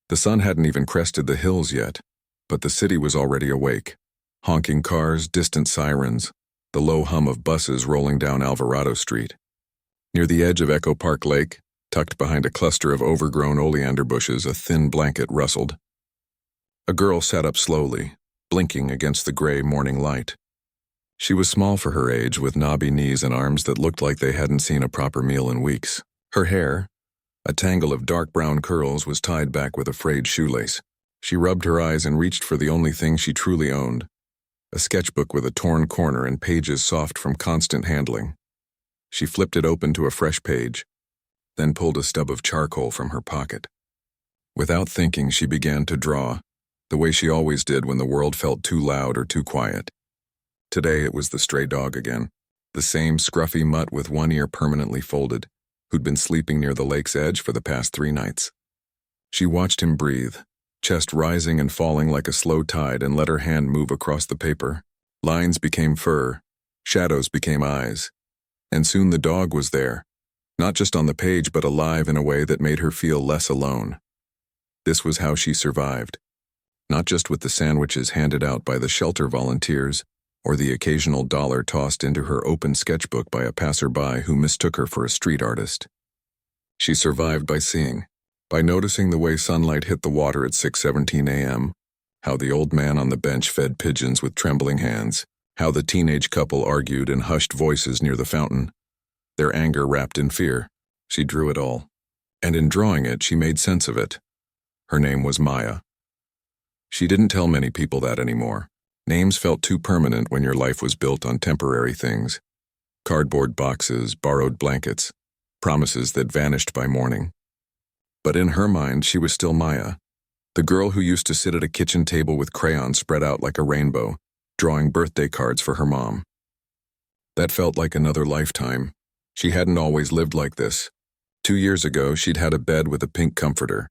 The sun hadn't even crested the hills yet, but the city was already awake. Honking cars, distant sirens, the low hum of buses rolling down Alvarado Street. Near the edge of Echo Park Lake, tucked behind a cluster of overgrown oleander bushes, a thin blanket rustled. A girl sat up slowly, blinking against the gray morning light. She was small for her age, with knobby knees and arms that looked like they hadn't seen a proper meal in weeks. Her hair, a tangle of dark brown curls, was tied back with a frayed shoelace. She rubbed her eyes and reached for the only thing she truly owned, a sketchbook with a torn corner and pages soft from constant handling. She flipped it open to a fresh page, then pulled a stub of charcoal from her pocket. Without thinking, she began to draw, the way she always did when the world felt too loud or too quiet. Today it was the stray dog again, the same scruffy mutt with one ear permanently folded, who'd been sleeping near the lake's edge for the past 3 nights. She watched him breathe, chest rising and falling like a slow tide, and let her hand move across the paper. Lines became fur, shadows became eyes, and soon the dog was there, not just on the page but alive in a way that made her feel less alone. This was how she survived, not just with the sandwiches handed out by the shelter volunteers, or the occasional dollar tossed into her open sketchbook by a passerby who mistook her for a street artist. She survived by seeing, by noticing the way sunlight hit the water at 6:17 a.m., how the old man on the bench fed pigeons with trembling hands, how the teenage couple argued in hushed voices near the fountain, their anger wrapped in fear. She drew it all, and in drawing it, she made sense of it. Her name was Maya. She didn't tell many people that anymore. Names felt too permanent when your life was built on temporary things. Cardboard boxes, borrowed blankets, promises that vanished by morning. But in her mind, she was still Maya, the girl who used to sit at a kitchen table with crayons spread out like a rainbow, drawing birthday cards for her mom. That felt like another lifetime. She hadn't always lived like this. 2 years ago, she'd had a bed with a pink comforter,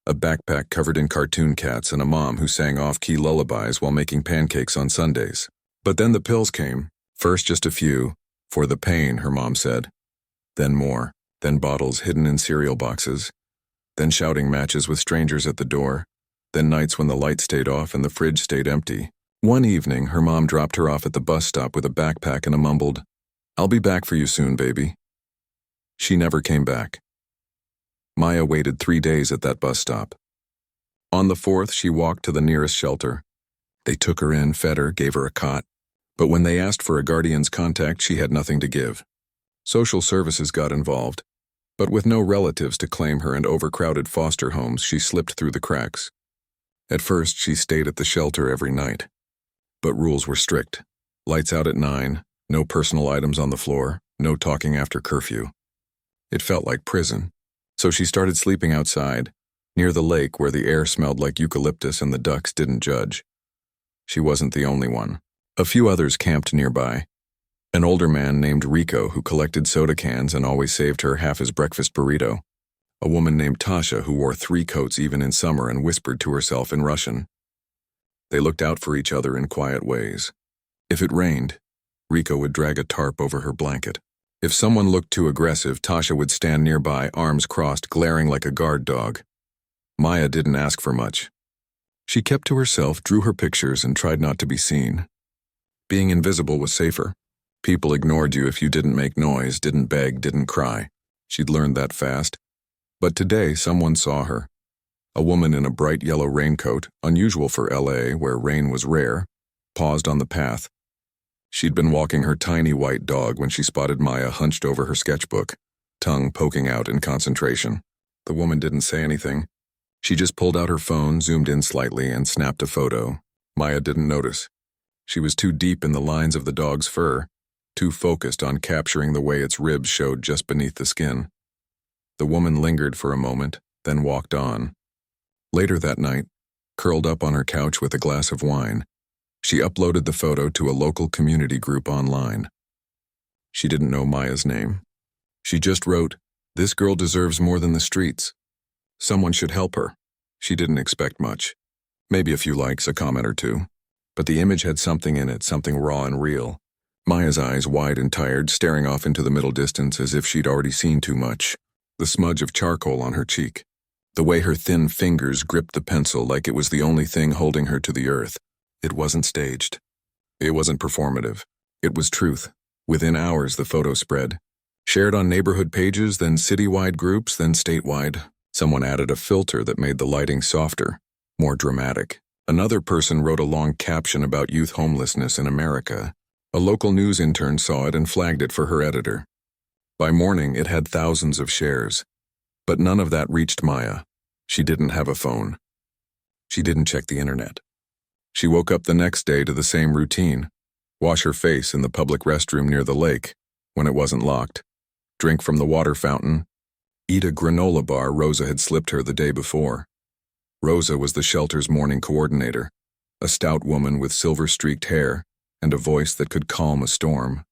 a backpack covered in cartoon cats, and a mom who sang off-key lullabies while making pancakes on Sundays. But then the pills came. First just a few, for the pain, her mom said. Then more, then bottles hidden in cereal boxes, then shouting matches with strangers at the door, then nights when the light stayed off and the fridge stayed empty. One evening, her mom dropped her off at the bus stop with a backpack and a mumbled, "I'll be back for you soon, baby." She never came back. Maya waited 3 days at that bus stop. On the 4th, she walked to the nearest shelter. They took her in, fed her, gave her a cot. But when they asked for a guardian's contact, she had nothing to give. Social services got involved, but with no relatives to claim her and overcrowded foster homes, she slipped through the cracks. At first, she stayed at the shelter every night. But rules were strict. Lights out at 9, no personal items on the floor, no talking after curfew. It felt like prison. So she started sleeping outside, near the lake where the air smelled like eucalyptus and the ducks didn't judge. She wasn't the only one. A few others camped nearby. An older man named Rico who collected soda cans and always saved her half his breakfast burrito. A woman named Tasha who wore 3 coats even in summer and whispered to herself in Russian. They looked out for each other in quiet ways. If it rained, Rico would drag a tarp over her blanket. If someone looked too aggressive, Tasha would stand nearby, arms crossed, glaring like a guard dog. Maya didn't ask for much. She kept to herself, drew her pictures, and tried not to be seen. Being invisible was safer. People ignored you if you didn't make noise, didn't beg, didn't cry. She'd learned that fast. But today, someone saw her. A woman in a bright yellow raincoat, unusual for LA, where rain was rare, paused on the path. She'd been walking her tiny white dog when she spotted Maya hunched over her sketchbook, tongue poking out in concentration. The woman didn't say anything. She just pulled out her phone, zoomed in slightly, and snapped a photo. Maya didn't notice. She was too deep in the lines of the dog's fur, too focused on capturing the way its ribs showed just beneath the skin. The woman lingered for a moment, then walked on. Later that night, curled up on her couch with a glass of wine, she uploaded the photo to a local community group online. She didn't know Maya's name. She just wrote, "This girl deserves more than the streets. Someone should help her." She didn't expect much. Maybe a few likes, a comment or two. But the image had something in it, something raw and real. Maya's eyes, wide and tired, staring off into the middle distance as if she'd already seen too much. The smudge of charcoal on her cheek. The way her thin fingers gripped the pencil like it was the only thing holding her to the earth. It wasn't staged. It wasn't performative. It was truth. Within hours, the photo spread. Shared on neighborhood pages, then citywide groups, then statewide. Someone added a filter that made the lighting softer, more dramatic. Another person wrote a long caption about youth homelessness in America. A local news intern saw it and flagged it for her editor. By morning, it had thousands of shares. But none of that reached Maya. She didn't have a phone. She didn't check the internet. She woke up the next day to the same routine. Wash her face in the public restroom near the lake, when it wasn't locked. Drink from the water fountain. Eat a granola bar Rosa had slipped her the day before. Rosa was the shelter's morning coordinator, a stout woman with silver-streaked hair and a voice that could calm a storm.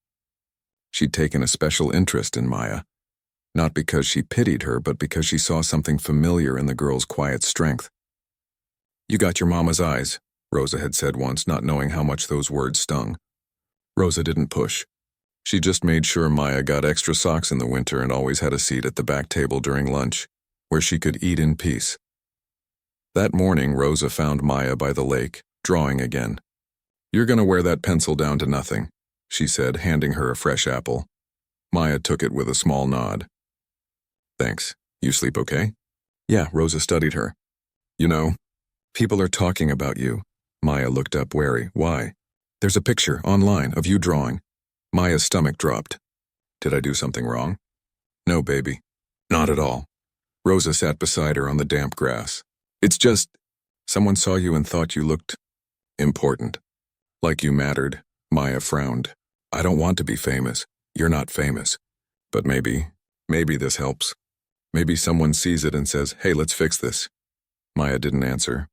She'd taken a special interest in Maya, not because she pitied her, but because she saw something familiar in the girl's quiet strength. "You got your mama's eyes," Rosa had said once, not knowing how much those words stung. Rosa didn't push. She just made sure Maya got extra socks in the winter and always had a seat at the back table during lunch, where she could eat in peace. That morning, Rosa found Maya by the lake, drawing again. "You're gonna wear that pencil down to nothing," she said, handing her a fresh apple. Maya took it with a small nod. "Thanks. You sleep okay?" "Yeah," Rosa studied her. "You know, people are talking about you." Maya looked up, wary. "Why?" "There's a picture online of you drawing." Maya's stomach dropped. "Did I do something wrong?" "No, baby. Not at all." Rosa sat beside her on the damp grass. "It's just, someone saw you and thought you looked important. Like you mattered." Maya frowned. "I don't want to be famous. You're not famous. But maybe this helps. Maybe someone sees it and says, 'Hey, let's fix this.'" Maya didn't answer.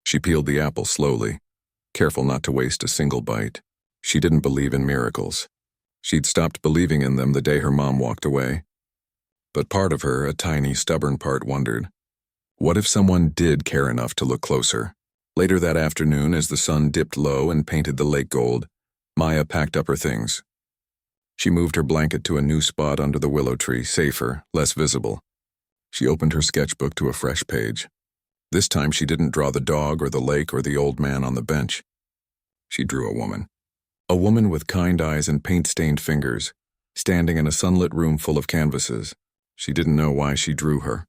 She peeled the apple slowly, careful not to waste a single bite. She didn't believe in miracles. She'd stopped believing in them the day her mom walked away. But part of her, a tiny, stubborn part, wondered, what if someone did care enough to look closer? Later that afternoon, as the sun dipped low and painted the lake gold, Maya packed up her things. She moved her blanket to a new spot under the willow tree, safer, less visible. She opened her sketchbook to a fresh page. This time she didn't draw the dog or the lake or the old man on the bench. She drew a woman. A woman with kind eyes and paint-stained fingers, standing in a sunlit room full of canvases. She didn't know why she drew her.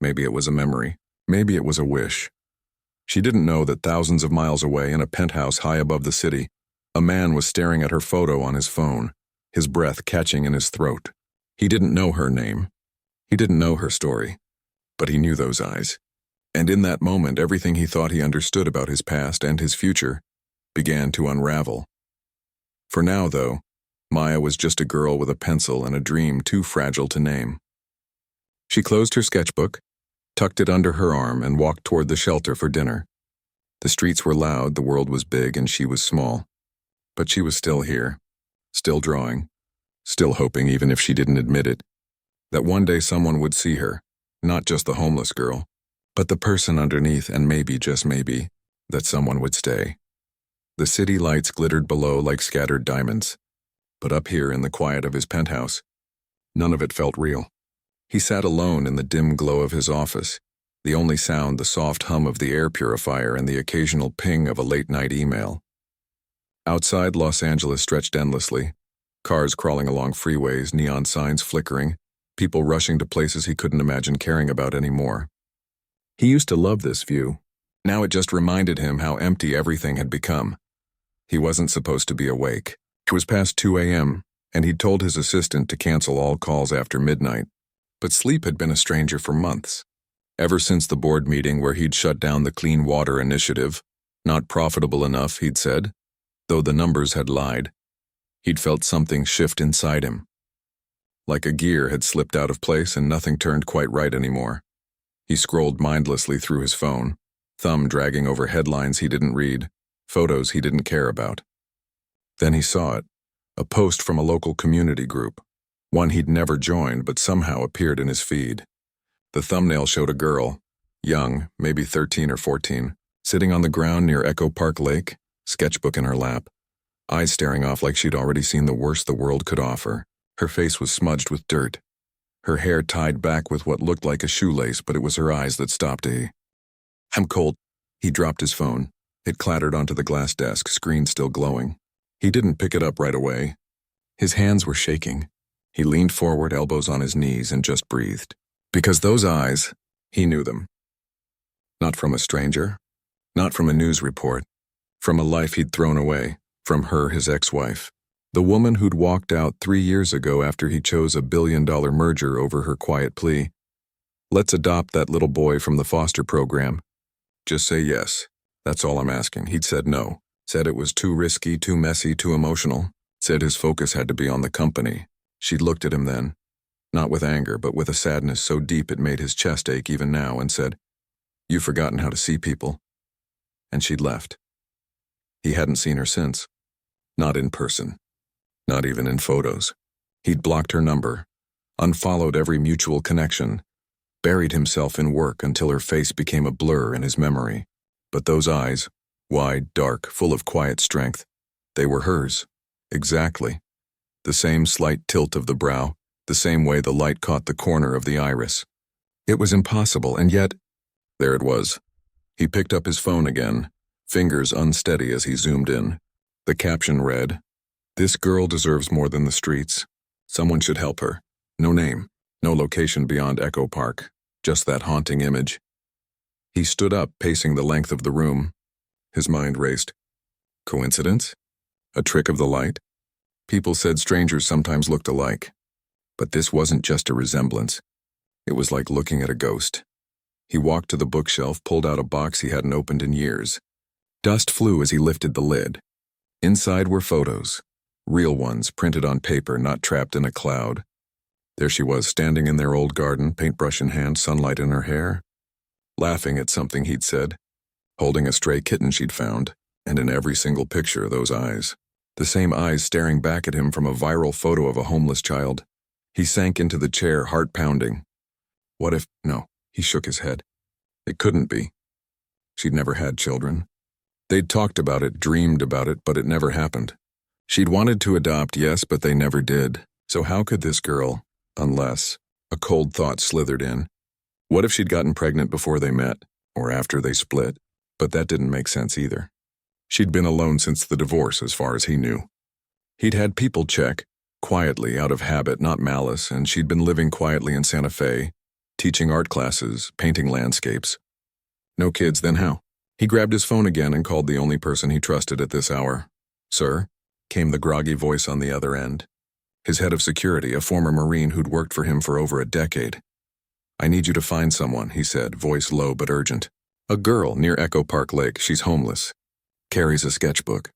Maybe it was a memory. Maybe it was a wish. She didn't know that thousands of miles away in a penthouse high above the city, a man was staring at her photo on his phone, his breath catching in his throat. He didn't know her name. He didn't know her story. But he knew those eyes. And in that moment, everything he thought he understood about his past and his future began to unravel. For now, though, Maya was just a girl with a pencil and a dream too fragile to name. She closed her sketchbook, tucked it under her arm, and walked toward the shelter for dinner. The streets were loud, the world was big, and she was small. But she was still here, still drawing, still hoping, even if she didn't admit it, that one day someone would see her, not just the homeless girl, but the person underneath, and maybe, just maybe, that someone would stay. The city lights glittered below like scattered diamonds, but up here in the quiet of his penthouse, none of it felt real. He sat alone in the dim glow of his office, the only sound the soft hum of the air purifier and the occasional ping of a late-night email. Outside, Los Angeles stretched endlessly, cars crawling along freeways, neon signs flickering, people rushing to places he couldn't imagine caring about anymore. He used to love this view. Now it just reminded him how empty everything had become. He wasn't supposed to be awake. It was past 2 a.m., and he'd told his assistant to cancel all calls after midnight. But sleep had been a stranger for months. Ever since the board meeting where he'd shut down the Clean Water Initiative, not profitable enough, he'd said, though the numbers had lied. He'd felt something shift inside him. Like a gear had slipped out of place and nothing turned quite right anymore. He scrolled mindlessly through his phone, thumb dragging over headlines he didn't read, photos he didn't care about. Then he saw it, a post from a local community group, one he'd never joined but somehow appeared in his feed. The thumbnail showed a girl, young, maybe 13 or 14, sitting on the ground near Echo Park Lake, sketchbook in her lap, eyes staring off like she'd already seen the worst the world could offer. Her face was smudged with dirt. her hair tied back with what looked like a shoelace, but it was her eyes that stopped. I'm cold. He dropped his phone. It clattered onto the glass desk, screen still glowing. He didn't pick it up right away. His hands were shaking. He leaned forward, elbows on his knees, and just breathed. Because those eyes, he knew them. Not from a stranger, not from a news report, from a life he'd thrown away, from her, his ex-wife. The woman who'd walked out 3 years ago after he chose a billion-dollar merger over her quiet plea. Let's adopt that little boy from the foster program. Just say yes. That's all I'm asking. He'd said no. Said it was too risky, too messy, too emotional. Said his focus had to be on the company. She'd looked at him then, not with anger, but with a sadness so deep it made his chest ache even now, and said, "You've forgotten how to see people." And she'd left. He hadn't seen her since. Not in person. Not even in photos. He'd blocked her number, unfollowed every mutual connection, buried himself in work until her face became a blur in his memory. But those eyes, wide, dark, full of quiet strength, they were hers. Exactly. The same slight tilt of the brow, the same way the light caught the corner of the iris. It was impossible, and yet, there it was. He picked up his phone again, fingers unsteady as he zoomed in. The caption read, "This girl deserves more than the streets. Someone should help her. No name, no location beyond Echo Park, just that haunting image." He stood up, pacing the length of the room. His mind raced. Coincidence? A trick of the light? People said strangers sometimes looked alike. But this wasn't just a resemblance. It was like looking at a ghost. He walked to the bookshelf, pulled out a box he hadn't opened in years. Dust flew as he lifted the lid. Inside were photos. Real ones, printed on paper, not trapped in a cloud. There she was, standing in their old garden, paintbrush in hand, sunlight in her hair, laughing at something he'd said, holding a stray kitten she'd found, and in every single picture, those eyes. The same eyes staring back at him from a viral photo of a homeless child. He sank into the chair, heart pounding. What if, no, he shook his head. It couldn't be. She'd never had children. They'd talked about it, dreamed about it, but it never happened. She'd wanted to adopt, yes, but they never did. So how could this girl, unless, a cold thought slithered in. What if she'd gotten pregnant before they met, or after they split? But that didn't make sense either. She'd been alone since the divorce, as far as he knew. He'd had people check, quietly, out of habit, not malice, and she'd been living quietly in Santa Fe, teaching art classes, painting landscapes. No kids, then how? He grabbed his phone again and called the only person he trusted at this hour. "Sir?" came the groggy voice on the other end. His head of security, a former Marine who'd worked for him for over a decade. "I need you to find someone," he said, voice low but urgent. "A girl near Echo Park Lake. She's homeless. Carries a sketchbook.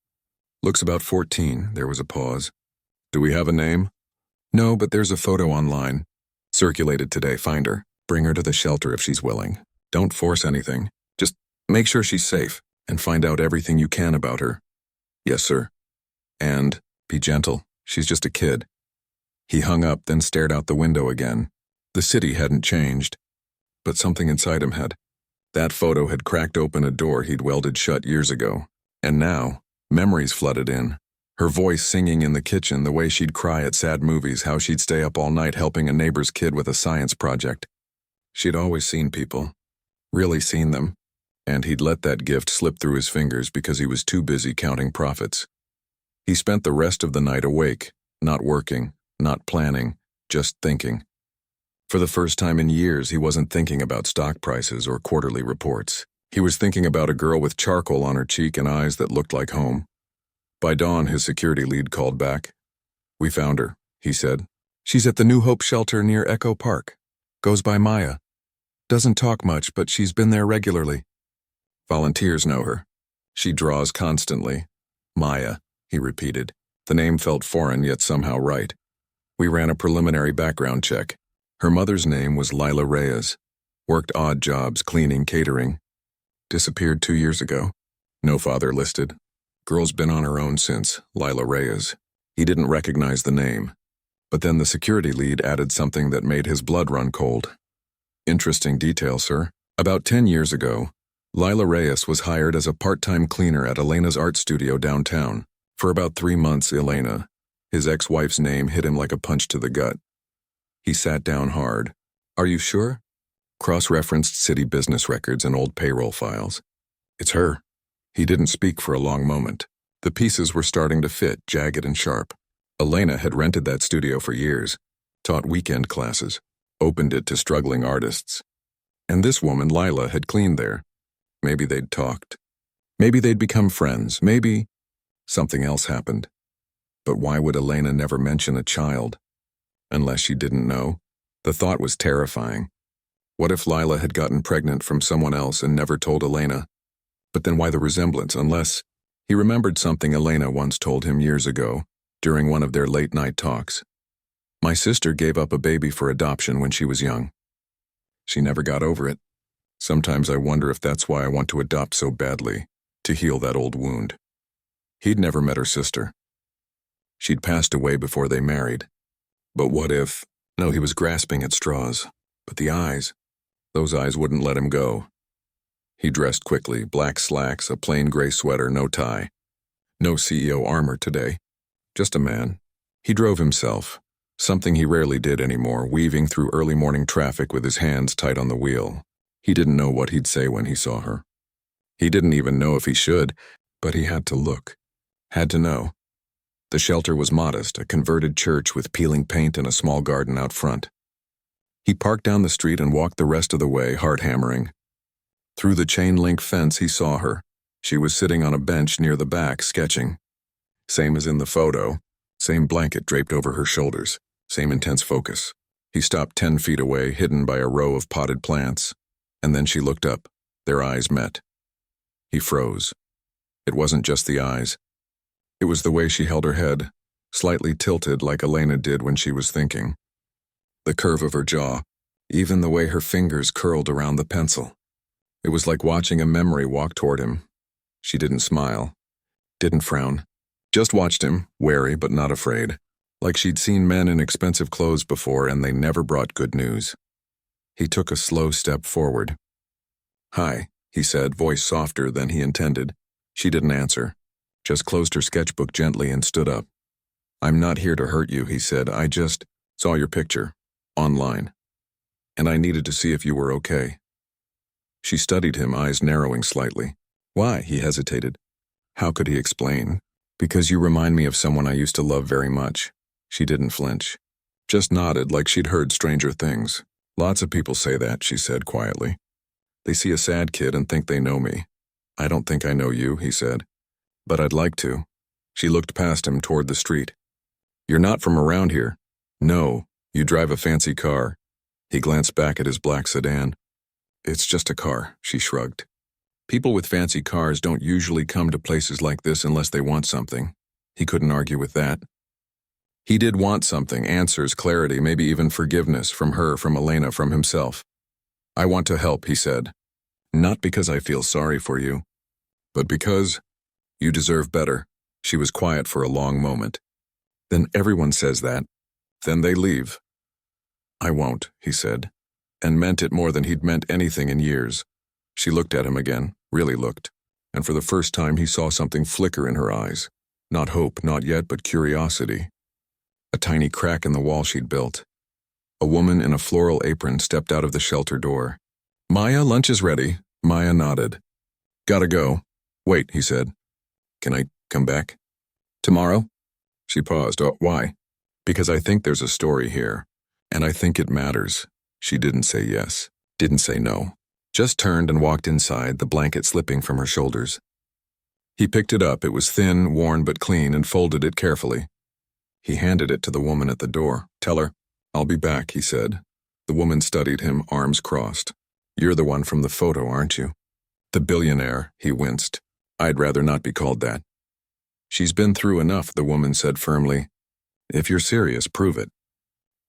Looks about 14. There was a pause. "Do we have a name?" "No, but there's a photo online. Circulated today. Find her. Bring her to the shelter if she's willing. Don't force anything. Just make sure she's safe, and find out everything you can about her." "Yes, sir." "And be gentle. She's just a kid." He hung up, then stared out the window again. The city hadn't changed, but something inside him had. That photo had cracked open a door he'd welded shut years ago. And now, memories flooded in. Her voice singing in the kitchen, the way she'd cry at sad movies, how she'd stay up all night helping a neighbor's kid with a science project. She'd always seen people. Really seen them. And he'd let that gift slip through his fingers because he was too busy counting profits. He spent the rest of the night awake, not working, not planning, just thinking. For the first time in years, he wasn't thinking about stock prices or quarterly reports. He was thinking about a girl with charcoal on her cheek and eyes that looked like home. By dawn, his security lead called back. "We found her," he said. "She's at the New Hope shelter near Echo Park. Goes by Maya. Doesn't talk much, but she's been there regularly. Volunteers know her. She draws constantly." "Maya," he repeated. The name felt foreign, yet somehow right. "We ran a preliminary background check. Her mother's name was Lila Reyes. Worked odd jobs, cleaning, catering. Disappeared 2 years ago. No father listed. Girl's been on her own since, Lila Reyes." He didn't recognize the name. But then the security lead added something that made his blood run cold. "Interesting detail, sir. About 10 years ago, Lila Reyes was hired as a part-time cleaner at Elena's art studio downtown. For about 3 months, Elena, his ex-wife's name, hit him like a punch to the gut. He sat down hard. Are you sure? Cross-referenced city business records and old payroll files. It's her. He didn't speak for a long moment. The pieces were starting to fit, jagged and sharp. Elena had rented that studio for years, taught weekend classes, opened it to struggling artists. And this woman, Lila, had cleaned there. Maybe they'd talked. Maybe they'd become friends. Maybe something else happened. But why would Elena never mention a child? Unless she didn't know. The thought was terrifying. What if Lila had gotten pregnant from someone else and never told Elena? But then why the resemblance, unless he remembered something Elena once told him years ago, during one of their late-night talks. My sister gave up a baby for adoption when she was young. She never got over it. Sometimes I wonder if that's why I want to adopt so badly, to heal that old wound. He'd never met her sister. She'd passed away before they married. But what if... No, he was grasping at straws. But the eyes... Those eyes wouldn't let him go. He dressed quickly, black slacks, a plain gray sweater, no tie. No CEO armor today. Just a man. He drove himself, something he rarely did anymore, weaving through early morning traffic with his hands tight on the wheel. He didn't know what he'd say when he saw her. He didn't even know if he should, but he had to look. Had to know. The shelter was modest, a converted church with peeling paint and a small garden out front. He parked down the street and walked the rest of the way, heart hammering. Through the chain-link fence he saw her. She was sitting on a bench near the back, sketching. Same as in the photo, same blanket draped over her shoulders, same intense focus. He stopped 10 feet away, hidden by a row of potted plants, and then she looked up. Their eyes met. He froze. It wasn't just the eyes. It was the way she held her head, slightly tilted like Elena did when she was thinking. The curve of her jaw, even the way her fingers curled around the pencil. It was like watching a memory walk toward him. She didn't smile, didn't frown. Just watched him, wary but not afraid, like she'd seen men in expensive clothes before and they never brought good news. He took a slow step forward. "Hi," he said, voice softer than he intended. She didn't answer, just closed her sketchbook gently and stood up. "I'm not here to hurt you," he said. "I just saw your picture, online, and I needed to see if you were okay." She studied him, eyes narrowing slightly. "Why?" he hesitated. How could he explain? "Because you remind me of someone I used to love very much." She didn't flinch, just nodded like she'd heard stranger things. "Lots of people say that," she said quietly. "They see a sad kid and think they know me. I don't think I know you," he said. "But I'd like to." She looked past him toward the street. "You're not from around here." "No, you drive a fancy car." He glanced back at his black sedan. "It's just a car," she shrugged. "People with fancy cars don't usually come to places like this unless they want something." He couldn't argue with that. He did want something, answers, clarity, maybe even forgiveness from her, from Elena, from himself. "I want to help," he said. "Not because I feel sorry for you, but because you deserve better." She was quiet for a long moment. "Then everyone says that. Then they leave." "I won't," he said, and meant it more than he'd meant anything in years. She looked at him again, really looked, and for the first time he saw something flicker in her eyes. Not hope, not yet, but curiosity. A tiny crack in the wall she'd built. A woman in a floral apron stepped out of the shelter door. "Maya, lunch is ready." Maya nodded. "Gotta go." "Wait," he said. "Can I come back?" "Tomorrow?" She paused. "Oh, why?" "Because I think there's a story here, and I think it matters." She didn't say yes, didn't say no. Just turned and walked inside, the blanket slipping from her shoulders. He picked it up. It was thin, worn but clean, and folded it carefully. He handed it to the woman at the door. "Tell her, I'll be back," he said. The woman studied him, arms crossed. "You're the one from the photo, aren't you?" "The billionaire," he winced. "I'd rather not be called that." "She's been through enough," the woman said firmly. "If you're serious, prove it.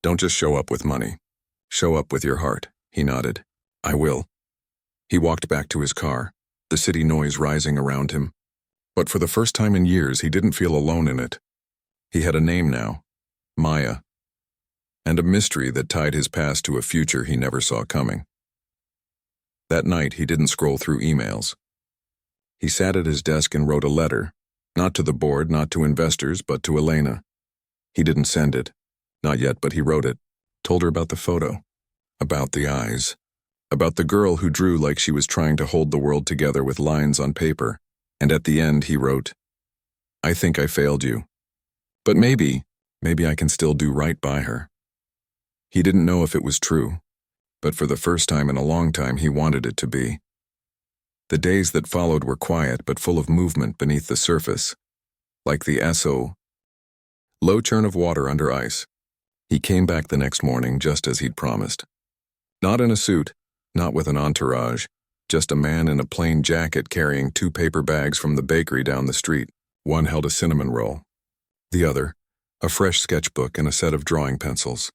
Don't just show up with money. Show up with your heart." He nodded. "I will." He walked back to his car, the city noise rising around him. But for the first time in years, he didn't feel alone in it. He had a name now, Maya, and a mystery that tied his past to a future he never saw coming. That night, he didn't scroll through emails. He sat at his desk and wrote a letter, not to the board, not to investors, but to Elena. He didn't send it. Not yet, but he wrote it. Told her about the photo, about the eyes, about the girl who drew like she was trying to hold the world together with lines on paper, and at the end he wrote, "I think I failed you. But maybe I can still do right by her." He didn't know if it was true, but for the first time in a long time he wanted it to be. The days that followed were quiet but full of movement beneath the surface, like the low churn of water under ice. He came back the next morning just as he'd promised. Not in a suit, not with an entourage, just a man in a plain jacket carrying 2 paper bags from the bakery down the street. One held a cinnamon roll. The other, a fresh sketchbook and a set of drawing pencils.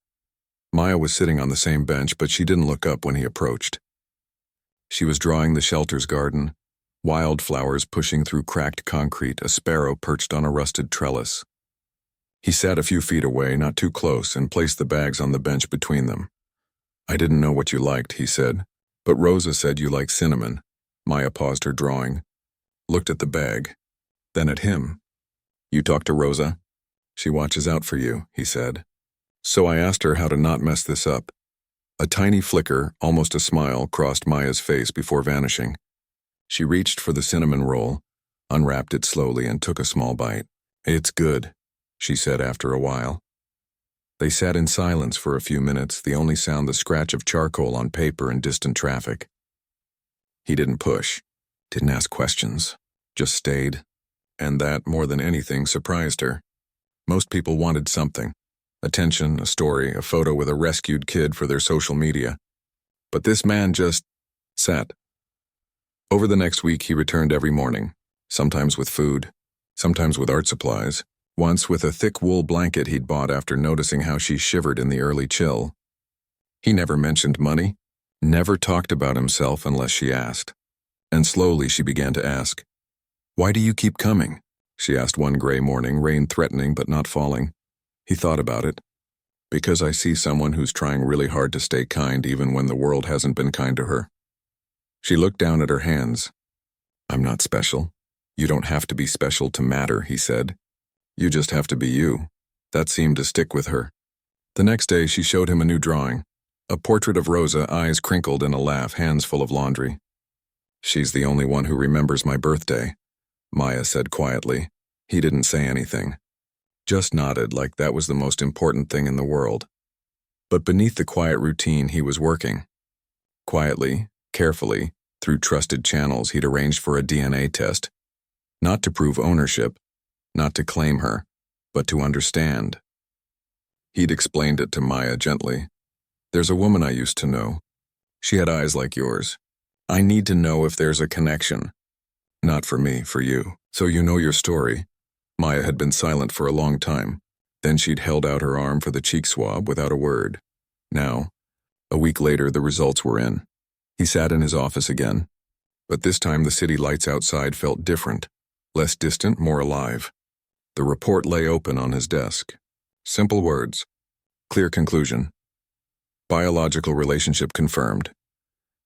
Maya was sitting on the same bench, but she didn't look up when he approached. She was drawing the shelter's garden, wildflowers pushing through cracked concrete, a sparrow perched on a rusted trellis. He sat a few feet away, not too close, and placed the bags on the bench between them. "I didn't know what you liked," he said, "but Rosa said you like cinnamon." Maya paused her drawing, looked at the bag, then at him. "You talked to Rosa? She watches out for you," he said. "So I asked her how to not mess this up." A tiny flicker, almost a smile, crossed Maya's face before vanishing. She reached for the cinnamon roll, unwrapped it slowly, and took a small bite. "It's good," she said after a while. They sat in silence for a few minutes, the only sound the scratch of charcoal on paper and distant traffic. He didn't push, didn't ask questions, just stayed, and that, more than anything, surprised her. Most people wanted something: attention, a story, a photo with a rescued kid for their social media. But this man just sat. Over the next week he returned every morning, sometimes with food, sometimes with art supplies, once with a thick wool blanket he'd bought after noticing how she shivered in the early chill. He never mentioned money, never talked about himself unless she asked. And slowly she began to ask, "Why do you keep coming?" she asked one gray morning, rain threatening but not falling. He thought about it. "Because I see someone who's trying really hard to stay kind even when the world hasn't been kind to her." She looked down at her hands. "I'm not special. You don't have to be special to matter," he said. "You just have to be you." That seemed to stick with her. The next day she showed him a new drawing, a portrait of Rosa, eyes crinkled in a laugh, hands full of laundry. "She's the only one who remembers my birthday," Maya said quietly. He didn't say anything, just nodded like that was the most important thing in the world. But beneath the quiet routine he was working. Quietly, carefully, through trusted channels he'd arranged for a DNA test. Not to prove ownership, not to claim her, but to understand. He'd explained it to Maya gently. "There's a woman I used to know. She had eyes like yours. I need to know if there's a connection. Not for me, for you. So you know your story." Maya had been silent for a long time. Then she'd held out her arm for the cheek swab without a word. Now, a week later, the results were in. He sat in his office again. But this time the city lights outside felt different, less distant, more alive. The report lay open on his desk. Simple words. Clear conclusion. Biological relationship confirmed.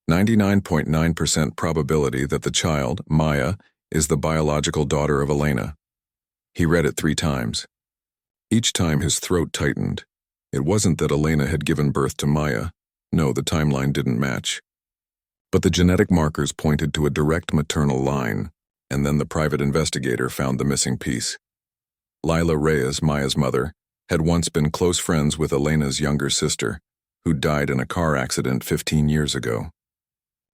99.9% probability that the child, Maya, is the biological daughter of Elena. He read it 3 times. Each time his throat tightened. It wasn't that Elena had given birth to Maya. No, the timeline didn't match. But the genetic markers pointed to a direct maternal line, and then the private investigator found the missing piece. Lila Reyes, Maya's mother, had once been close friends with Elena's younger sister, who died in a car accident 15 years ago.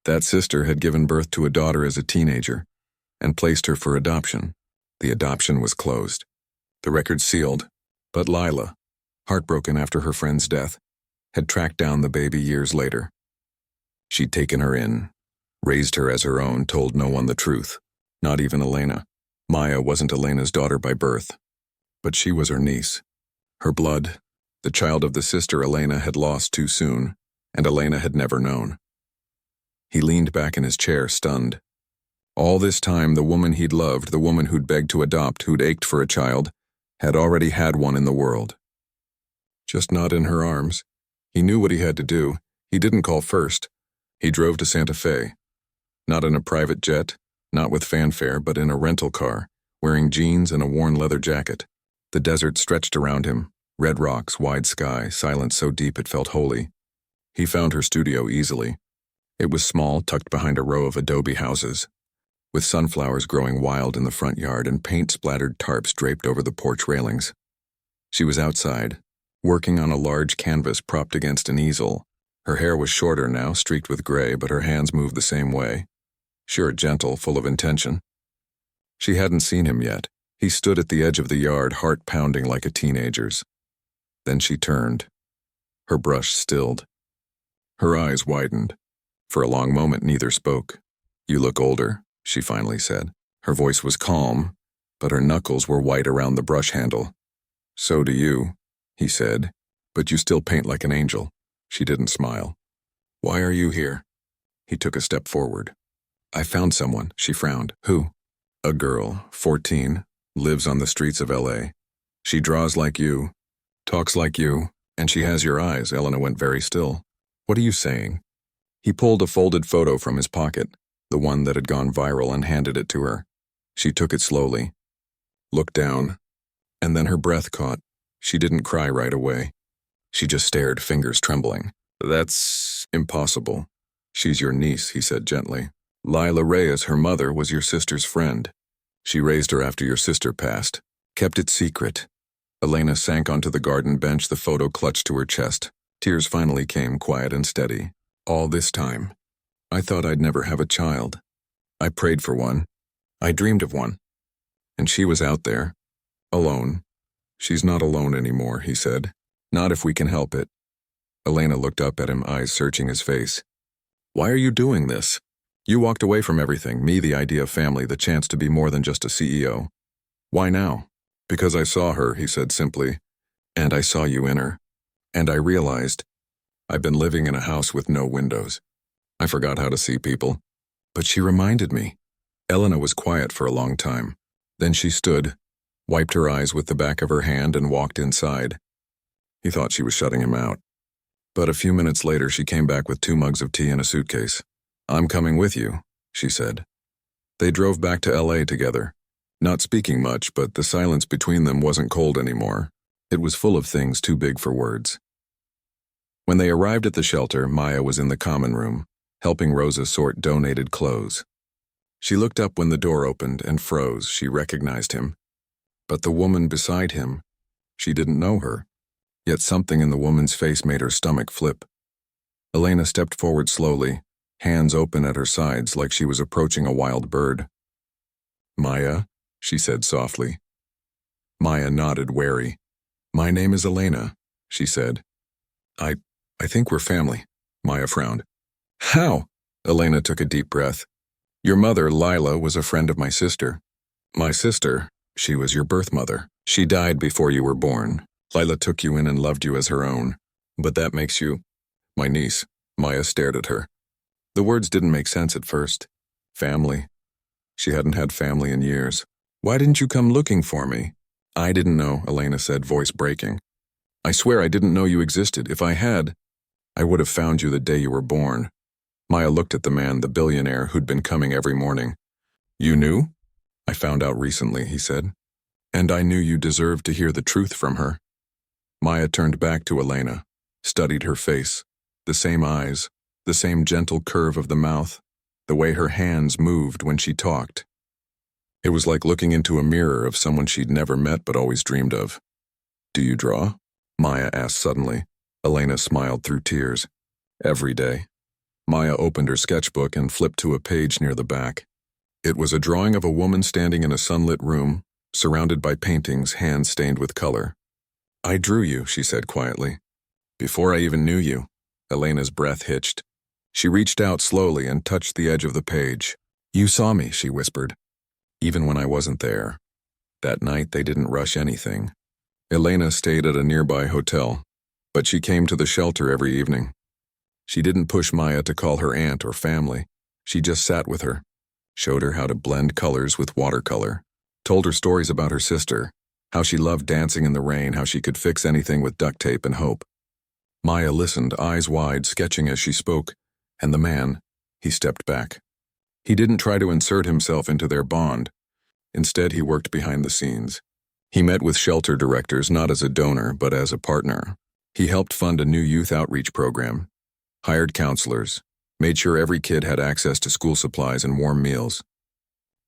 That sister had given birth to a daughter as a teenager and placed her for adoption. The adoption was closed, the record sealed, but Lila, heartbroken after her friend's death, had tracked down the baby years later. She'd taken her in, raised her as her own, told no one the truth, not even Elena. Maya wasn't Elena's daughter by birth, but she was her niece. Her blood, the child of the sister Elena had lost too soon, and Elena had never known. He leaned back in his chair, stunned. All this time, the woman he'd loved, the woman who'd begged to adopt, who'd ached for a child, had already had one in the world. Just not in her arms. He knew what he had to do. He didn't call first. He drove to Santa Fe. Not in a private jet, not with fanfare, but in a rental car, wearing jeans and a worn leather jacket. The desert stretched around him, Red rocks, wide sky, silence so deep it felt holy. He found her studio easily. It was small, tucked behind a row of adobe houses, with sunflowers growing wild in the front yard and paint-splattered tarps draped over the porch railings. She was outside, working on a large canvas propped against an easel. Her hair was shorter now, streaked with gray, but her hands moved the same way. Sure, gentle, full of intention. She hadn't seen him yet. He stood at the edge of the yard, heart pounding like a teenager's. Then she turned. Her brush stilled. Her eyes widened. For a long moment, neither spoke. "You look older," she finally said. Her voice was calm, but her knuckles were white around the brush handle. "So do you," he said, "but you still paint like an angel." She didn't smile. "Why are you here?" He took a step forward. "I found someone," she frowned. "Who?" "A girl, 14, lives on the streets of LA. She draws like you, talks like you, and she has your eyes." Elena went very still. "What are you saying?" He pulled a folded photo from his pocket, the one that had gone viral, and handed it to her. She took it slowly, looked down, and then her breath caught. She didn't cry right away. She just stared, fingers trembling. "That's impossible. She's your niece," he said gently. "Lila Reyes, her mother, was your sister's friend. She raised her after your sister passed. Kept it secret." Elena sank onto the garden bench, the photo clutched to her chest. Tears finally came, quiet and steady. "All this time, I thought I'd never have a child. I prayed for one. I dreamed of one. And she was out there, alone." "She's not alone anymore," he said. "Not if we can help it." Elena looked up at him, eyes searching his face. "Why are you doing this? You walked away from everything, me, the idea of family, the chance to be more than just a CEO. Why now?" "Because I saw her," he said simply, "and I saw you in her. And I realized I've been living in a house with no windows. I forgot how to see people." "But she reminded me." Elena was quiet for a long time. Then she stood, wiped her eyes with the back of her hand, and walked inside. He thought she was shutting him out. But a few minutes later, she came back with 2 mugs of tea and a suitcase. "I'm coming with you," she said. They drove back to LA together, not speaking much, but the silence between them wasn't cold anymore. It was full of things too big for words. When they arrived at the shelter, Maya was in the common room, helping Rosa sort donated clothes. She looked up when the door opened and froze. She recognized him. But the woman beside him, she didn't know her. Yet something in the woman's face made her stomach flip. Elena stepped forward slowly, hands open at her sides like she was approaching a wild bird. "Maya," she said softly. Maya nodded, wary. "My name is Elena," she said. I think we're family." Maya frowned. "How?" Elena took a deep breath. "Your mother, Lila, was a friend of my sister." "My sister? She was your birth mother. She died before you were born. Lila took you in and loved you as her own. But that makes you my niece." Maya stared at her. The words didn't make sense at first. Family. She hadn't had family in years. "Why didn't you come looking for me?" "I didn't know," Elena said, voice breaking. "I swear I didn't know you existed. If I had, I would have found you the day you were born." Maya looked at the man, the billionaire who'd been coming every morning. "You knew?" "I found out recently," he said. "And I knew you deserved to hear the truth from her." Maya turned back to Elena, studied her face, the same eyes, the same gentle curve of the mouth, the way her hands moved when she talked. It was like looking into a mirror of someone she'd never met but always dreamed of. "Do you draw?" Maya asked suddenly. Elena smiled through tears. "Every day." Maya opened her sketchbook and flipped to a page near the back. It was a drawing of a woman standing in a sunlit room, surrounded by paintings, hands stained with color. "I drew you," she said quietly. "Before I even knew you." Elena's breath hitched. She reached out slowly and touched the edge of the page. "You saw me," she whispered. "Even when I wasn't there." That night they didn't rush anything. Elena stayed at a nearby hotel, but she came to the shelter every evening. She didn't push Maya to call her aunt or family. She just sat with her, showed her how to blend colors with watercolor, told her stories about her sister, how she loved dancing in the rain, how she could fix anything with duct tape and hope. Maya listened, eyes wide, sketching as she spoke, and the man, he stepped back. He didn't try to insert himself into their bond. Instead, he worked behind the scenes. He met with shelter directors not as a donor, but as a partner. He helped fund a new youth outreach program, hired counselors, made sure every kid had access to school supplies and warm meals.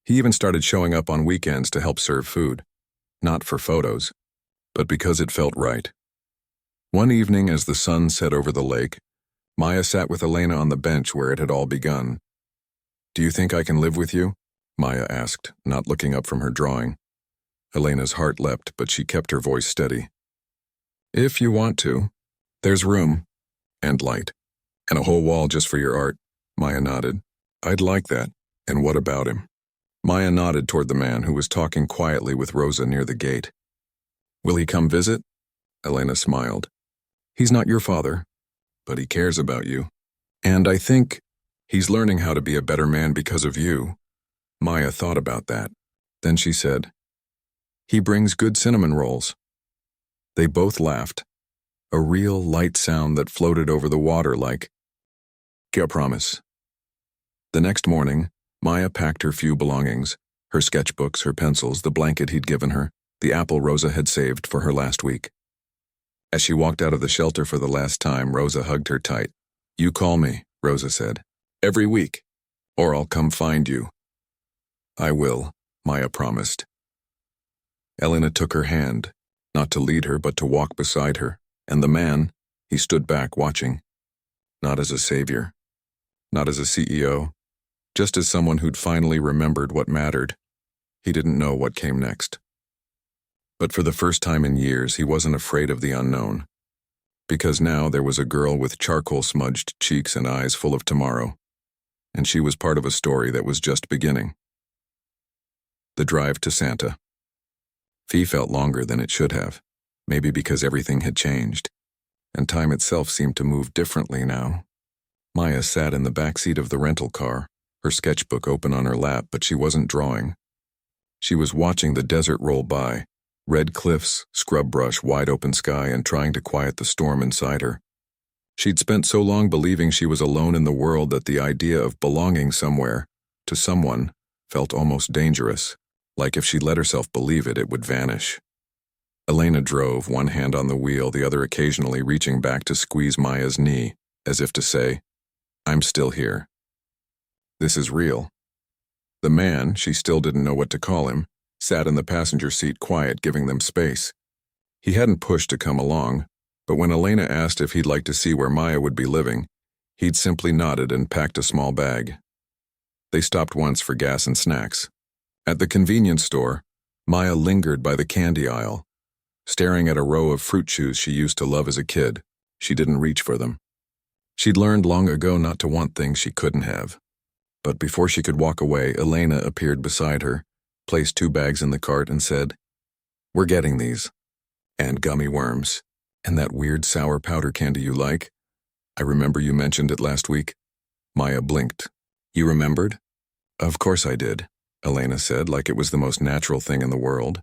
He even started showing up on weekends to help serve food, not for photos, but because it felt right. One evening as the sun set over the lake, Maya sat with Elena on the bench where it had all begun. "Do you think I can live with you?" Maya asked, not looking up from her drawing. Elena's heart leapt, but she kept her voice steady. "If you want to. There's room. And light. And a whole wall just for your art." Maya nodded. "I'd like that. And what about him?" Maya nodded toward the man who was talking quietly with Rosa near the gate. "Will he come visit?" Elena smiled. "He's not your father, but he cares about you. And I think he's learning how to be a better man because of you." Maya thought about that. Then she said, "He brings good cinnamon rolls." They both laughed, a real light sound that floated over the water like, "I promise." The next morning, Maya packed her few belongings, her sketchbooks, her pencils, the blanket he'd given her, the apple Rosa had saved for her last week. As she walked out of the shelter for the last time, Rosa hugged her tight. "You call me," Rosa said, "every week, or I'll come find you." "I will," Maya promised. Elena took her hand, not to lead her but to walk beside her, and the man, he stood back watching. Not as a savior, not as a CEO, just as someone who'd finally remembered what mattered. He didn't know what came next. But for the first time in years, he wasn't afraid of the unknown. Because now there was a girl with charcoal-smudged cheeks and eyes full of tomorrow. And she was part of a story that was just beginning. The drive to Santa. Fee felt longer than it should have, maybe because everything had changed, and time itself seemed to move differently now. Maya sat in the back seat of the rental car, her sketchbook open on her lap, but she wasn't drawing. She was watching the desert roll by, red cliffs, scrub brush, wide open sky, and trying to quiet the storm inside her. She'd spent so long believing she was alone in the world that the idea of belonging somewhere, to someone, felt almost dangerous, like if she let herself believe it, it would vanish. Elena drove, one hand on the wheel, the other occasionally reaching back to squeeze Maya's knee, as if to say, "I'm still here. This is real." The man, she still didn't know what to call him, sat in the passenger seat quiet, giving them space. He hadn't pushed to come along, but when Elena asked if he'd like to see where Maya would be living, he'd simply nodded and packed a small bag. They stopped once for gas and snacks. At the convenience store, Maya lingered by the candy aisle, staring at a row of fruit chews she used to love as a kid. She didn't reach for them. She'd learned long ago not to want things she couldn't have. But before she could walk away, Elena appeared beside her, placed 2 bags in the cart and said, "We're getting these. And gummy worms. And that weird sour powder candy you like. I remember you mentioned it last week." Maya blinked. "You remembered?" "Of course I did," Elena said, like it was the most natural thing in the world.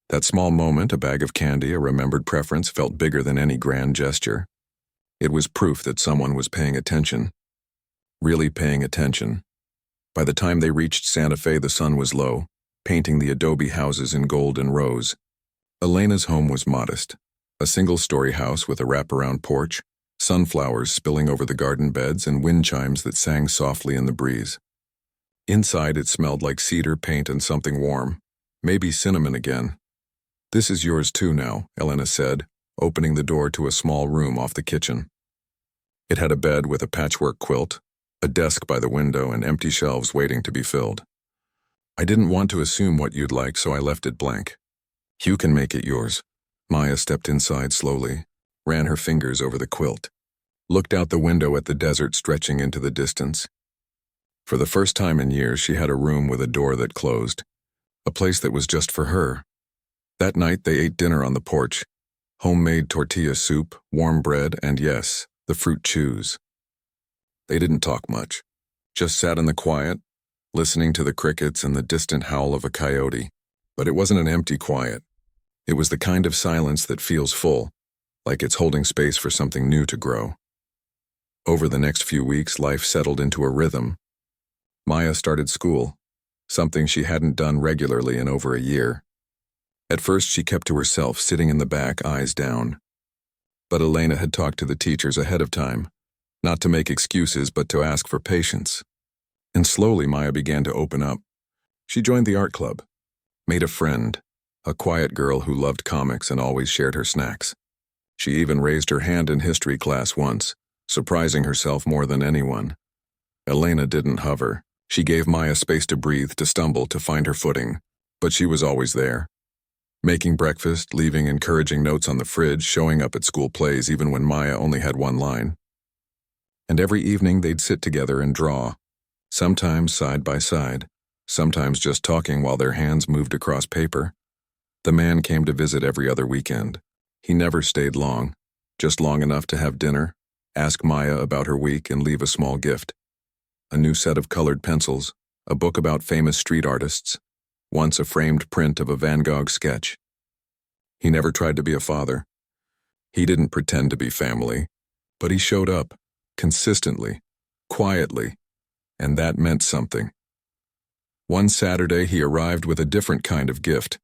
That small moment, a bag of candy, a remembered preference, felt bigger than any grand gesture. It was proof that someone was paying attention. Really paying attention. By the time they reached Santa Fe, the sun was low, painting the adobe houses in gold and rose. Elena's home was modest. A single-story house with a wraparound porch, sunflowers spilling over the garden beds, and wind chimes that sang softly in the breeze. Inside, it smelled like cedar, paint, and something warm. Maybe cinnamon again. "This is yours too now," Elena said, opening the door to a small room off the kitchen. It had a bed with a patchwork quilt, a desk by the window, and empty shelves waiting to be filled. "I didn't want to assume what you'd like, so I left it blank. You can make it yours." Maya stepped inside slowly, ran her fingers over the quilt, looked out the window at the desert stretching into the distance. For the first time in years, she had a room with a door that closed, a place that was just for her. That night, they ate dinner on the porch, homemade tortilla soup, warm bread, and yes, the fruit chews. They didn't talk much, just sat in the quiet, listening to the crickets and the distant howl of a coyote. But it wasn't an empty quiet. It was the kind of silence that feels full, like it's holding space for something new to grow. Over the next few weeks, life settled into a rhythm. Maya started school, something she hadn't done regularly in over a year. At first she kept to herself, sitting in the back, eyes down. But Elena had talked to the teachers ahead of time, not to make excuses but to ask for patience. And slowly Maya began to open up. She joined the art club, made a friend, a quiet girl who loved comics and always shared her snacks. She even raised her hand in history class once, surprising herself more than anyone. Elena didn't hover. She gave Maya space to breathe, to stumble, to find her footing. But she was always there. Making breakfast, leaving encouraging notes on the fridge, showing up at school plays even when Maya only had one line. And every evening they'd sit together and draw, sometimes side by side, sometimes just talking while their hands moved across paper. The man came to visit every other weekend. He never stayed long, just long enough to have dinner, ask Maya about her week, and leave a small gift. A new set of colored pencils, a book about famous street artists, once a framed print of a Van Gogh sketch. He never tried to be a father. He didn't pretend to be family, but he showed up, consistently, quietly, and that meant something. One Saturday he arrived with a different kind of gift.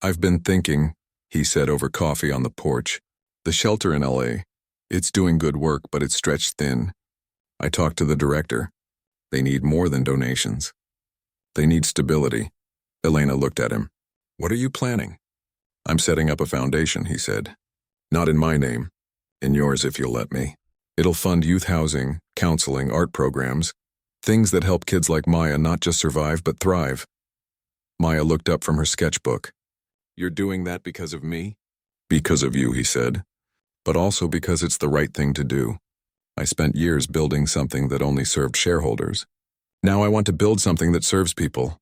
"I've been thinking," he said over coffee on the porch. "The shelter in LA. It's doing good work, but it's stretched thin. I talked to the director. They need more than donations. They need stability." Elena looked at him. "What are you planning?" "I'm setting up a foundation," he said. "Not in my name. In yours if you'll let me. It'll fund youth housing, counseling, art programs, things that help kids like Maya not just survive but thrive." Maya looked up from her sketchbook. "You're doing that because of me?" "Because of you," he said. "But also because it's the right thing to do. I spent years building something that only served shareholders. Now I want to build something that serves people."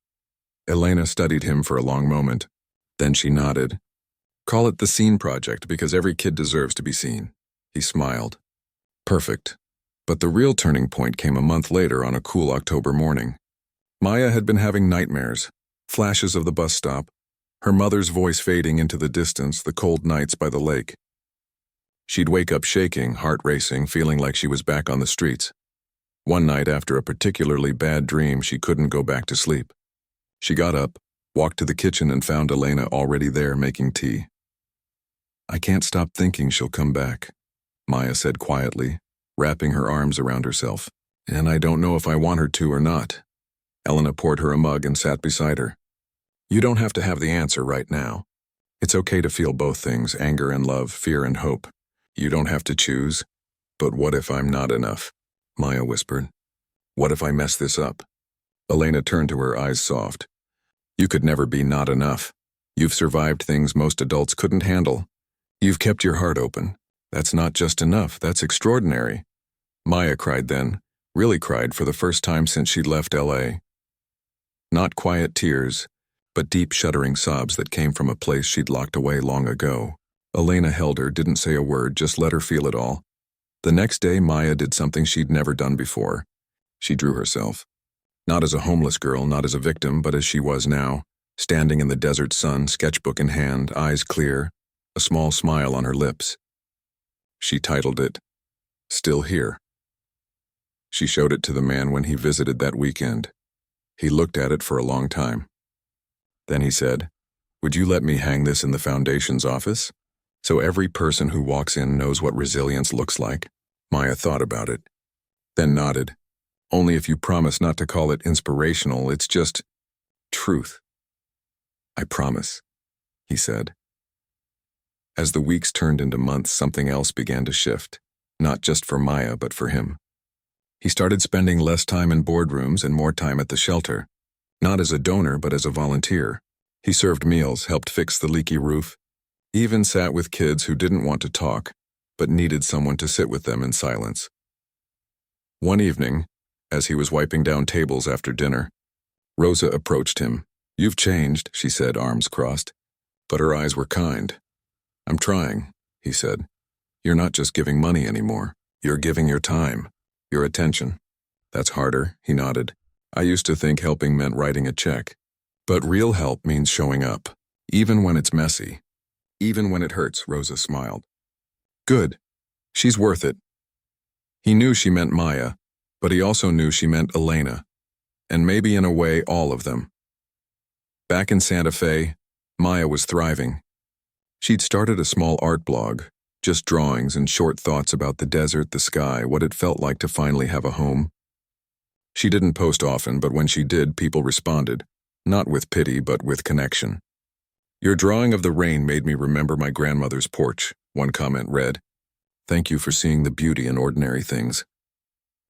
Elena studied him for a long moment. Then she nodded. "Call it the Scene Project because every kid deserves to be seen." He smiled. "Perfect." But the real turning point came a month later on a cool October morning. Maya had been having nightmares, flashes of the bus stop, her mother's voice fading into the distance, the cold nights by the lake. She'd wake up shaking, heart racing, feeling like she was back on the streets. One night, after a particularly bad dream, she couldn't go back to sleep. She got up, walked to the kitchen, and found Elena already there making tea. "I can't stop thinking she'll come back," Maya said quietly, wrapping her arms around herself. "And I don't know if I want her to or not." Elena poured her a mug and sat beside her. "You don't have to have the answer right now. It's okay to feel both things, anger and love, fear and hope. You don't have to choose. But what if I'm not enough?" Maya whispered. "What if I mess this up?" Elena turned to her, eyes soft. "You could never be not enough. You've survived things most adults couldn't handle. You've kept your heart open. That's not just enough, that's extraordinary." Maya cried then, really cried for the first time since she'd left LA. Not quiet tears, but deep shuddering sobs that came from a place she'd locked away long ago. Elena held her, didn't say a word, just let her feel it all. The next day, Maya did something she'd never done before. She drew herself. Not as a homeless girl, not as a victim, but as she was now, standing in the desert sun, sketchbook in hand, eyes clear, a small smile on her lips. She titled it, "Still Here." She showed it to the man when he visited that weekend. He looked at it for a long time. Then he said, "Would you let me hang this in the foundation's office? So every person who walks in knows what resilience looks like?" Maya thought about it, then nodded. "Only if you promise not to call it inspirational, it's just truth." "I promise," he said. As the weeks turned into months, something else began to shift, not just for Maya, but for him. He started spending less time in boardrooms and more time at the shelter, not as a donor, but as a volunteer. He served meals, helped fix the leaky roof, even sat with kids who didn't want to talk, but needed someone to sit with them in silence. One evening, as he was wiping down tables after dinner, Rosa approached him. "You've changed," she said, arms crossed, but her eyes were kind. "I'm trying," he said. "You're not just giving money anymore. You're giving your time, your attention." "That's harder," he nodded. "I used to think helping meant writing a check. But real help means showing up, even when it's messy. Even when it hurts," Rosa smiled. "Good. She's worth it." He knew she meant Maya, but he also knew she meant Elena, and maybe in a way all of them. Back in Santa Fe, Maya was thriving. She'd started a small art blog, just drawings and short thoughts about the desert, the sky, what it felt like to finally have a home. She didn't post often, but when she did, people responded, not with pity, but with connection. "Your drawing of the rain made me remember my grandmother's porch," one comment read. "Thank you for seeing the beauty in ordinary things."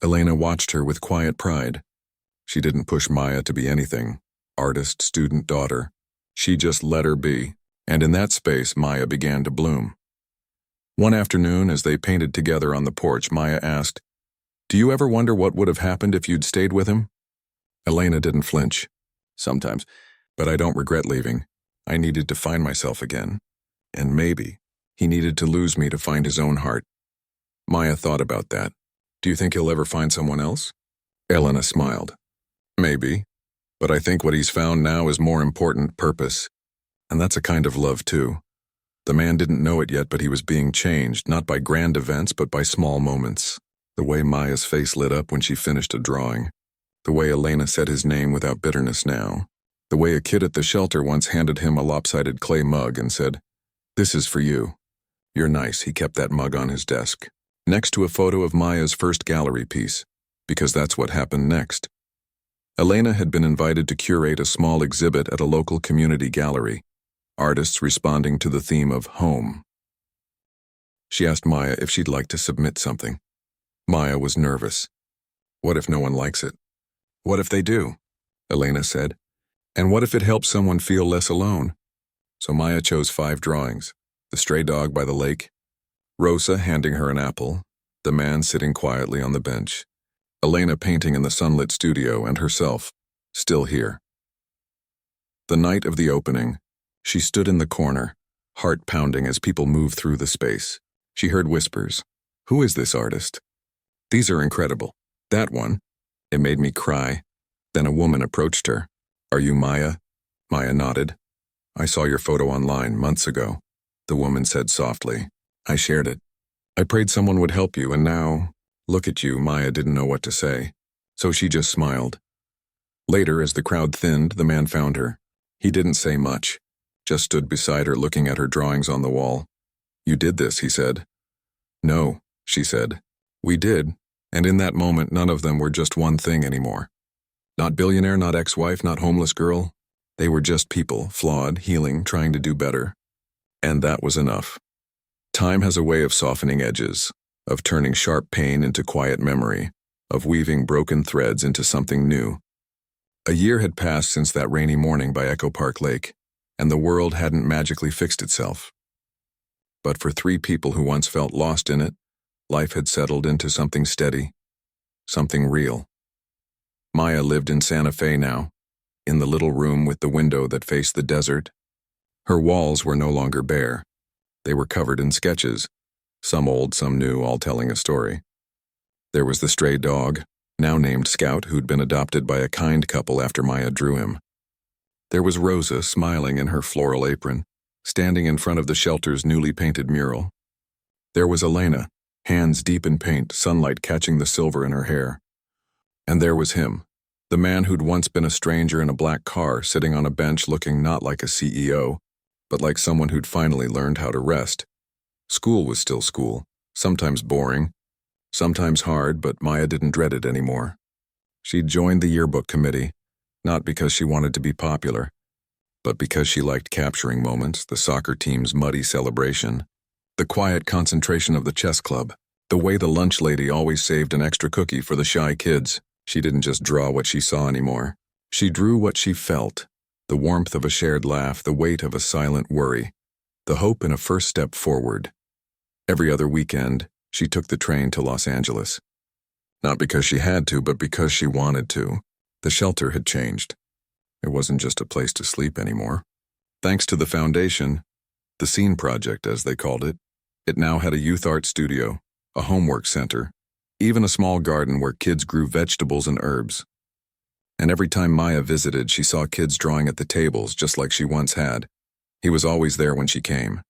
Elena watched her with quiet pride. She didn't push Maya to be anything, artist, student, daughter. She just let her be, and in that space, Maya began to bloom. One afternoon, as they painted together on the porch, Maya asked, "Do you ever wonder what would have happened if you'd stayed with him?" Elena didn't flinch. "Sometimes, but I don't regret leaving. I needed to find myself again. And maybe he needed to lose me to find his own heart." Maya thought about that. "Do you think he'll ever find someone else?" Elena smiled. "Maybe, but I think what he's found now is more important, purpose. And that's a kind of love too. The man didn't know it yet, but he was being changed, not by grand events, but by small moments. The way Maya's face lit up when she finished a drawing. The way Elena said his name without bitterness now. The way a kid at the shelter once handed him a lopsided clay mug and said, "This is for you. You're nice." He kept that mug on his desk, next to a photo of Maya's first gallery piece, because that's what happened next. Elena had been invited to curate a small exhibit at a local community gallery, artists responding to the theme of home. She asked Maya if she'd like to submit something. Maya was nervous. "What if no one likes it?" "What if they do?" Elena said. "And what if it helps someone feel less alone?" So Maya chose 5 drawings: the stray dog by the lake, Rosa handing her an apple, the man sitting quietly on the bench, Elena painting in the sunlit studio, and herself, still here. The night of the opening, she stood in the corner, heart pounding as people moved through the space. She heard whispers. "Who is this artist? These are incredible. That one." It made me cry. Then a woman approached her. "Are you Maya?" Maya nodded. "I saw your photo online months ago," the woman said softly. "I shared it. I prayed someone would help you, and now, look at you." Maya didn't know what to say, so she just smiled. Later, as the crowd thinned, the man found her. He didn't say much, just stood beside her looking at her drawings on the wall. "You did this," he said. "No," she said. "We did, and in that moment none of them were just one thing anymore. Not billionaire, not ex-wife, not homeless girl. They were just people, flawed, healing, trying to do better. And that was enough." Time has a way of softening edges, of turning sharp pain into quiet memory, of weaving broken threads into something new. A year had passed since that rainy morning by Echo Park Lake, and the world hadn't magically fixed itself. But for 3 people who once felt lost in it, life had settled into something steady, something real. Maya lived in Santa Fe now, in the little room with the window that faced the desert. Her walls were no longer bare. They were covered in sketches, some old, some new, all telling a story. There was the stray dog, now named Scout, who'd been adopted by a kind couple after Maya drew him. There was Rosa, smiling in her floral apron, standing in front of the shelter's newly painted mural. There was Elena, hands deep in paint, sunlight catching the silver in her hair. And there was him, the man who'd once been a stranger in a black car, sitting on a bench looking not like a CEO, but like someone who'd finally learned how to rest. School was still school, sometimes boring, sometimes hard, but Maya didn't dread it anymore. She'd joined the yearbook committee, not because she wanted to be popular, but because she liked capturing moments, the soccer team's muddy celebration, the quiet concentration of the chess club, the way the lunch lady always saved an extra cookie for the shy kids. She didn't just draw what she saw anymore. She drew what she felt, the warmth of a shared laugh, the weight of a silent worry, the hope in a first step forward. Every other weekend, she took the train to Los Angeles. Not because she had to, but because she wanted to. The shelter had changed. It wasn't just a place to sleep anymore. Thanks to the foundation, the Scene Project as they called it, it now had a youth art studio, a homework center, even a small garden where kids grew vegetables and herbs. And every time Maya visited, she saw kids drawing at the tables just like she once had. He was always there when she came.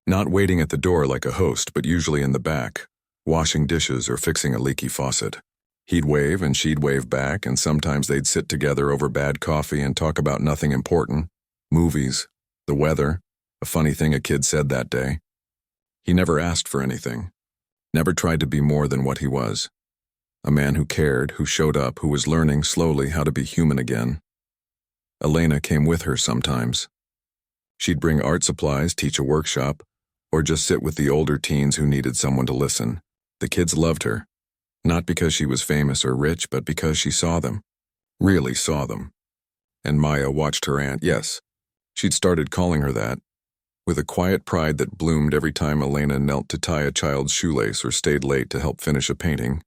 Not waiting at the door like a host, but usually in the back, washing dishes or fixing a leaky faucet. He'd wave and she'd wave back, and sometimes they'd sit together over bad coffee and talk about nothing important. Movies, The weather, a funny thing a kid said that day. He never asked for anything, never tried to be more than what he was. A man who cared, who showed up, who was learning slowly how to be human again. Elena came with her sometimes. She'd bring art supplies, teach a workshop, or just sit with the older teens who needed someone to listen. The kids loved her, not because she was famous or rich, but because she saw them, really saw them. And Maya watched her aunt, yes, she'd started calling her that, with a quiet pride that bloomed every time Elena knelt to tie a child's shoelace or stayed late to help finish a painting.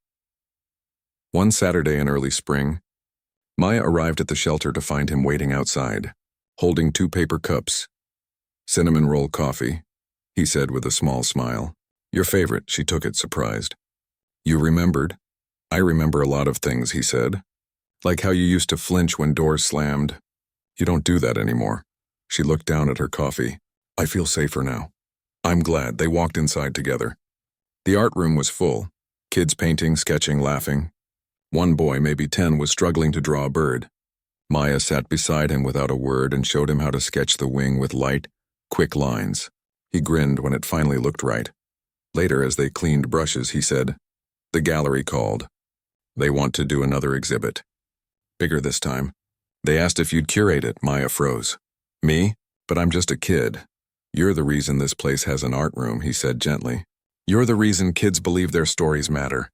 One Saturday in early spring, Maya arrived at the shelter to find him waiting outside, holding 2 paper cups. "Cinnamon roll coffee," he said with a small smile. "Your favorite," she took it, surprised. "You remembered?" "I remember a lot of things," he said. "Like how you used to flinch when doors slammed. You don't do that anymore." She looked down at her coffee. "I feel safer now." "I'm glad." They walked inside together. The art room was full. Kids painting, sketching, laughing. One boy, maybe 10, was struggling to draw a bird. Maya sat beside him without a word and showed him how to sketch the wing with light, quick lines. He grinned when it finally looked right. Later, as they cleaned brushes, he said, "The gallery called. They want to do another exhibit. Bigger this time. They asked if you'd curate it." Maya froze. "Me? But I'm just a kid." "You're the reason this place has an art room," he said gently. "You're the reason kids believe their stories matter.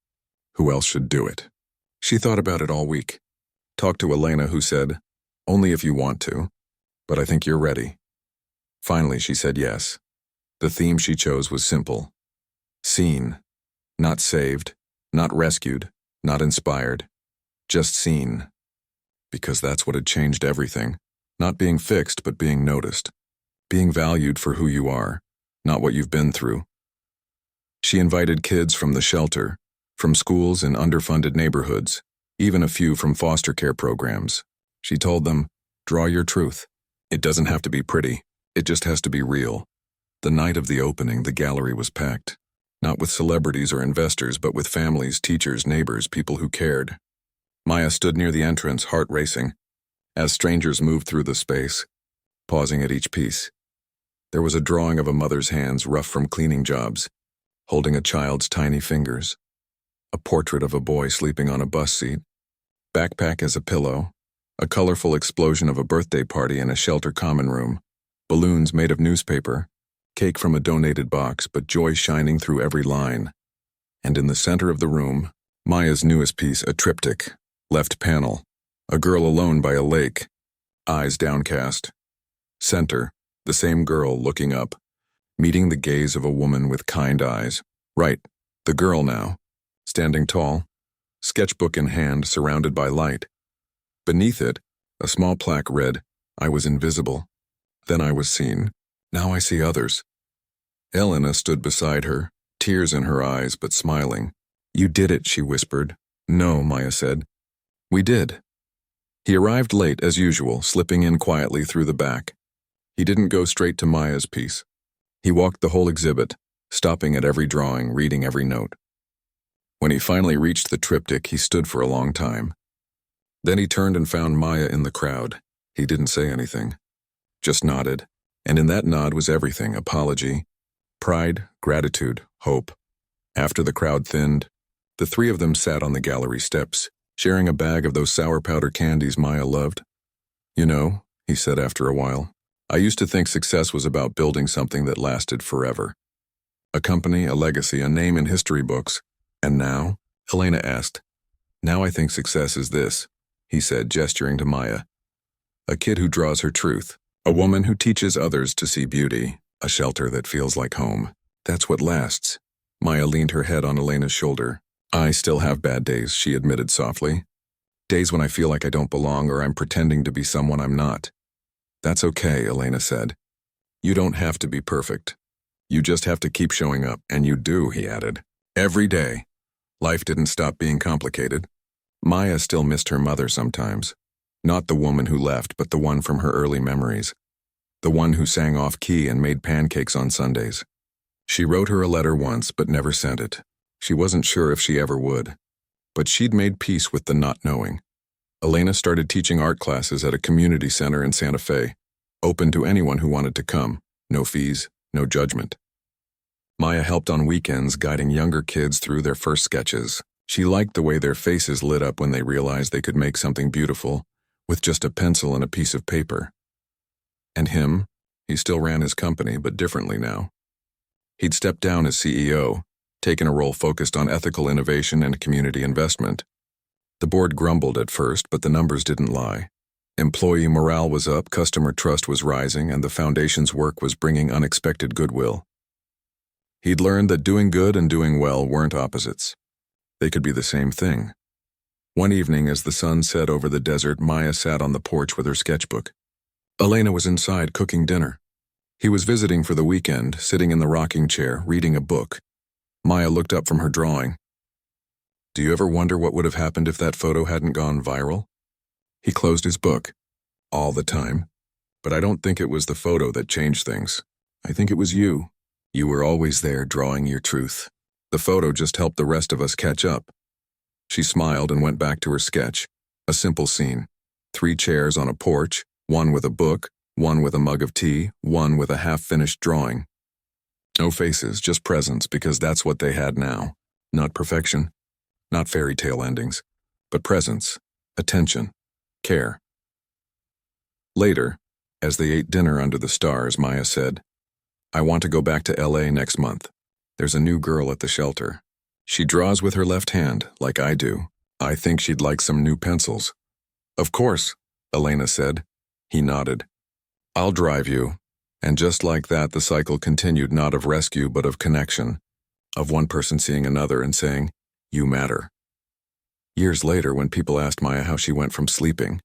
Who else should do it?" She thought about it all week. Talked to Elena, who said, "Only if you want to, but I think you're ready." Finally, she said yes. The theme she chose was simple. Seen. Not saved, not rescued, not inspired. Just seen. Because that's what had changed everything. Not being fixed, but being noticed. Being valued for who you are, not what you've been through. She invited kids from the shelter, from schools in underfunded neighborhoods, even a few from foster care programs. She told them, "Draw your truth. It doesn't have to be pretty. It just has to be real." The night of the opening, the gallery was packed. Not with celebrities or investors, but with families, teachers, neighbors, people who cared. Maya stood near the entrance, heart racing, as strangers moved through the space, pausing at each piece. There was a drawing of a mother's hands rough from cleaning jobs, holding a child's tiny fingers. A portrait of a boy sleeping on a bus seat, backpack as a pillow, a colorful explosion of a birthday party in a shelter common room, balloons made of newspaper, cake from a donated box, but joy shining through every line. And in the center of the room, Maya's newest piece, a triptych, left panel, a girl alone by a lake, eyes downcast. Center, the same girl looking up, meeting the gaze of a woman with kind eyes. Right, the girl now. Standing tall, sketchbook in hand, surrounded by light. Beneath it, a small plaque read, "I was invisible. Then I was seen. Now I see others." Elena stood beside her, tears in her eyes, but smiling. "You did it," she whispered. "No," Maya said. "We did." He arrived late, as usual, slipping in quietly through the back. He didn't go straight to Maya's piece. He walked the whole exhibit, stopping at every drawing, reading every note. When he finally reached the triptych, he stood for a long time. Then he turned and found Maya in the crowd. He didn't say anything, just nodded, and in that nod was everything: apology, pride, gratitude, hope. After the crowd thinned, the 3 of them sat on the gallery steps, sharing a bag of those sour powder candies Maya loved. "You know," he said after a while, "I used to think success was about building something that lasted forever. A company, a legacy, a name in history books. And now?" Elena asked. "Now I think success is this," he said, gesturing to Maya. "A kid who draws her truth. A woman who teaches others to see beauty. A shelter that feels like home. That's what lasts." Maya leaned her head on Elena's shoulder. "I still have bad days," she admitted softly. "Days when I feel like I don't belong or I'm pretending to be someone I'm not." "That's okay," Elena said. "You don't have to be perfect. You just have to keep showing up." "And you do," he added. "Every day." Life didn't stop being complicated. Maya still missed her mother sometimes. Not the woman who left, but the one from her early memories. The one who sang off-key and made pancakes on Sundays. She wrote her a letter once, but never sent it. She wasn't sure if she ever would. But she'd made peace with the not knowing. Elena started teaching art classes at a community center in Santa Fe. open to anyone who wanted to come, no fees, no judgment. Maya helped on weekends guiding younger kids through their first sketches. She liked the way their faces lit up when they realized they could make something beautiful with just a pencil and a piece of paper. And him, he still ran his company, but differently now. He'd stepped down as CEO, taken a role focused on ethical innovation and community investment. The board grumbled at first, but the numbers didn't lie. Employee morale was up, customer trust was rising, and the foundation's work was bringing unexpected goodwill. He'd learned that doing good and doing well weren't opposites. They could be the same thing. One evening, as the sun set over the desert, Maya sat on the porch with her sketchbook. Elena was inside cooking dinner. He was visiting for the weekend, sitting in the rocking chair, reading a book. Maya looked up from her drawing. "Do you ever wonder what would have happened if that photo hadn't gone viral?" He closed his book. "All the time. But I don't think it was the photo that changed things. I think it was you. You were always there drawing your truth. The photo just helped the rest of us catch up." She smiled and went back to her sketch. A simple scene. 3 chairs on a porch, one with a book, one with a mug of tea, one with a half-finished drawing. No faces, just presence, because that's what they had now. Not perfection, not fairy tale endings, but presence, attention, care. Later, as they ate dinner under the stars, Maya said, "I want to go back to LA next month. There's a new girl at the shelter. She draws with her left hand, like I do. I think she'd like some new pencils." "Of course," Elena said. He nodded. "I'll drive you." And just like that, the cycle continued, not of rescue, but of connection, of one person seeing another and saying, "You matter." Years later, when people asked Maya how she went from sleeping